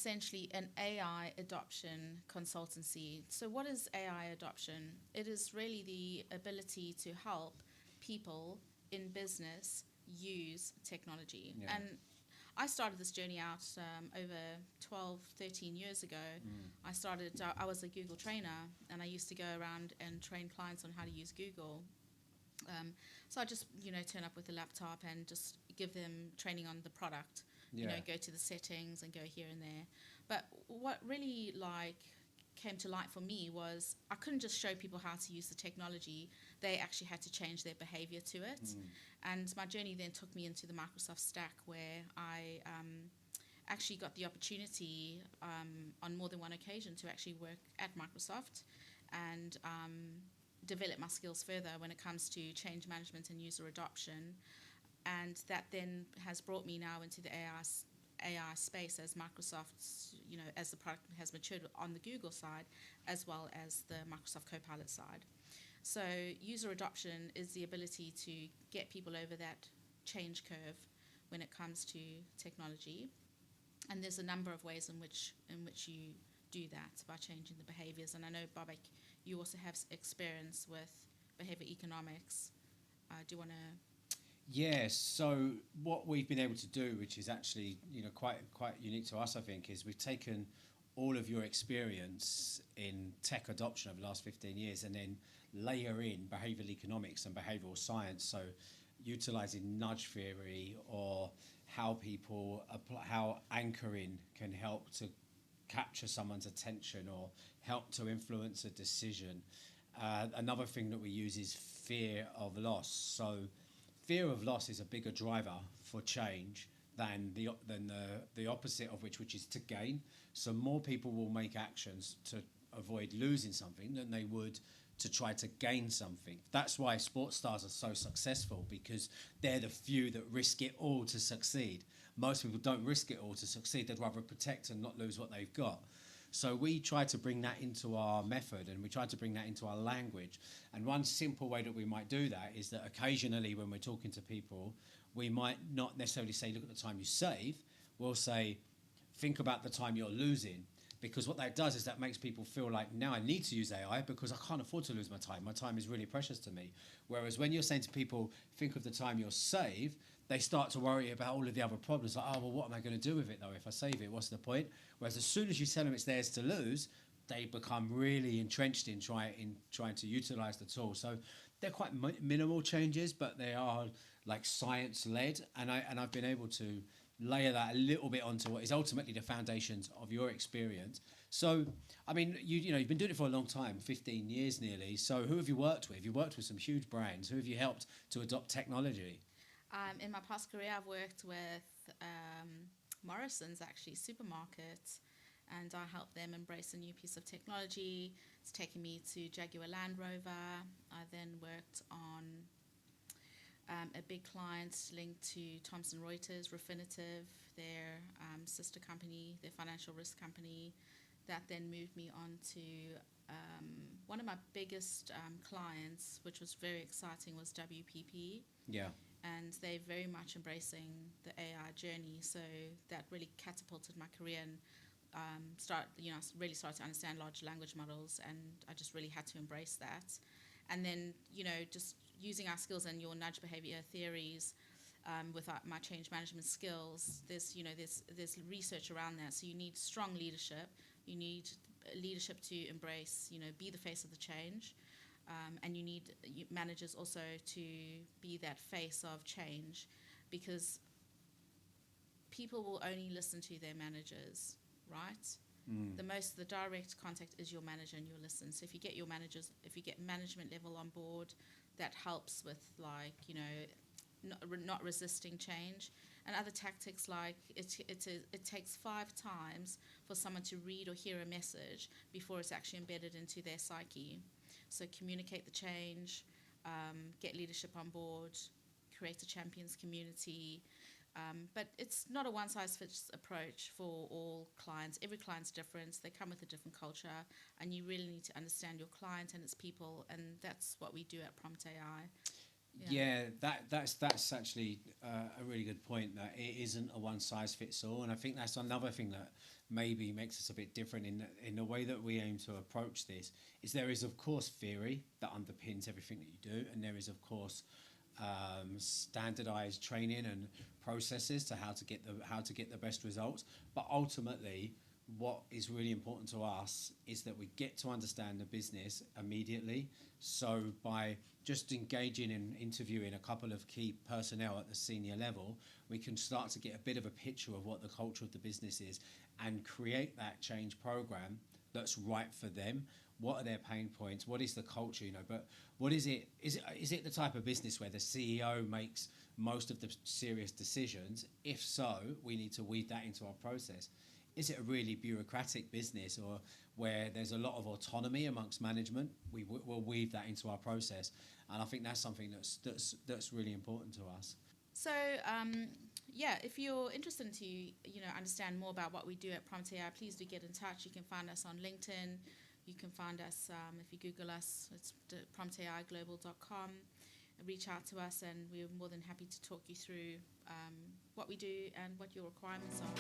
essentially an AI adoption consultancy. So, what is AI adoption? It is really the ability to help people in business use technology. Yeah. And I started this journey out over 12, 13 years ago. I was a Google trainer, and I used to go around and train clients on how to use Google. So I just, turn up with a laptop and just give them training on the product. Yeah. Go to the settings and go here and there. But what really came to light for me was I couldn't just show people how to use the technology. They actually had to change their behavior to it. And my journey then took me into the Microsoft stack, where I actually got the opportunity on more than one occasion to actually work at Microsoft and develop my skills further when it comes to change management and user adoption. And that then has brought me now into the AI space as Microsoft's, as the product has matured on the Google side, as well as the Microsoft Copilot side. So user adoption is the ability to get people over that change curve when it comes to technology. And there's a number of ways in which you do that by changing the behaviors. And I know, Babak, you also have experience with behavior economics. Do you want to? Yes. So what we've been able to do, which is actually quite unique to us, I think, is we've taken all of your experience in tech adoption over the last 15 years and then layer in behavioural economics and behavioural science. So utilising nudge theory, or how people apply, how anchoring can help to capture someone's attention or help to influence a decision. Another thing that we use is fear of loss. So fear of loss is a bigger driver for change than the opposite of which is to gain. So more people will make actions to avoid losing something than they would to try to gain something. That's why sports stars are so successful, because they're the few that risk it all to succeed. Most people don't risk it all to succeed. They'd rather protect and not lose what they've got. So we try to bring that into our method, and we try to bring that into our language. And one simple way that we might do that is that occasionally when we're talking to people, we might not necessarily say, look at the time you save. We'll say, think about the time you're losing. Because what that does is that makes people feel like, now I need to use AI because I can't afford to lose my time. My time is really precious to me. Whereas when you're saying to people, think of the time you'll save, they start to worry about all of the other problems. Like, oh, well, what am I going to do with it, though? If I save it, what's the point? Whereas as soon as you tell them it's theirs to lose, they become really entrenched in trying to utilise the tool. So they're quite minimal changes, but they are like science-led. And I've been able to layer that a little bit onto what is ultimately the foundations of your experience. So, I mean, you've been doing it for a long time, 15 years nearly. So who have you worked with? You've worked with some huge brands. Who have you helped to adopt technology? In my past career, I've worked with Morrison's, actually, supermarkets, and I helped them embrace a new piece of technology. It's taken me to Jaguar Land Rover. I then worked on a big client linked to Thomson Reuters, Refinitiv, their sister company, their financial risk company. That then moved me on to one of my biggest clients, which was very exciting, was WPP. Yeah. And they're very much embracing the AI journey. So that really catapulted my career, and really started to understand large language models, and I just really had to embrace that. And then, just using our skills and your nudge behavior theories with my change management skills, there's research around that. So you need strong leadership. You need leadership to embrace, be the face of the change. And you need managers also to be that face of change, because people will only listen to their managers, right? The direct contact is your manager, and you'll listen. So if you get management level on board, that helps with not resisting change. And other tactics like it takes 5 times for someone to read or hear a message before it's actually embedded into their psyche. So communicate the change, get leadership on board, create a champions community. But it's not a one-size-fits approach for all clients. Every client's different. They come with a different culture, and you really need to understand your client and its people, and that's what we do at PromptAI. Yeah, that's actually a really good point, that it isn't a one size fits all, and I think that's another thing that maybe makes us a bit different in the way that we aim to approach this. Is there is of course theory that underpins everything that you do, and there is of course standardized training and processes to how to get the best results. But ultimately, what is really important to us is that we get to understand the business immediately. So by just engaging in interviewing a couple of key personnel at the senior level, we can start to get a bit of a picture of what the culture of the business is and create that change program that's right for them. What are their pain points? What is the culture? But what is it? Is it the type of business where the CEO makes most of the serious decisions? If so, we need to weave that into our process. Is it a really bureaucratic business, or where there's a lot of autonomy amongst management? We'll weave that into our process, and I think that's something that's really important to us. So, if you're interested to understand more about what we do at PromptAI, please do get in touch. You can find us on LinkedIn. You can find us if you Google us. It's promptaiglobal.com. Reach out to us, and we're more than happy to talk you through what we do and what your requirements are.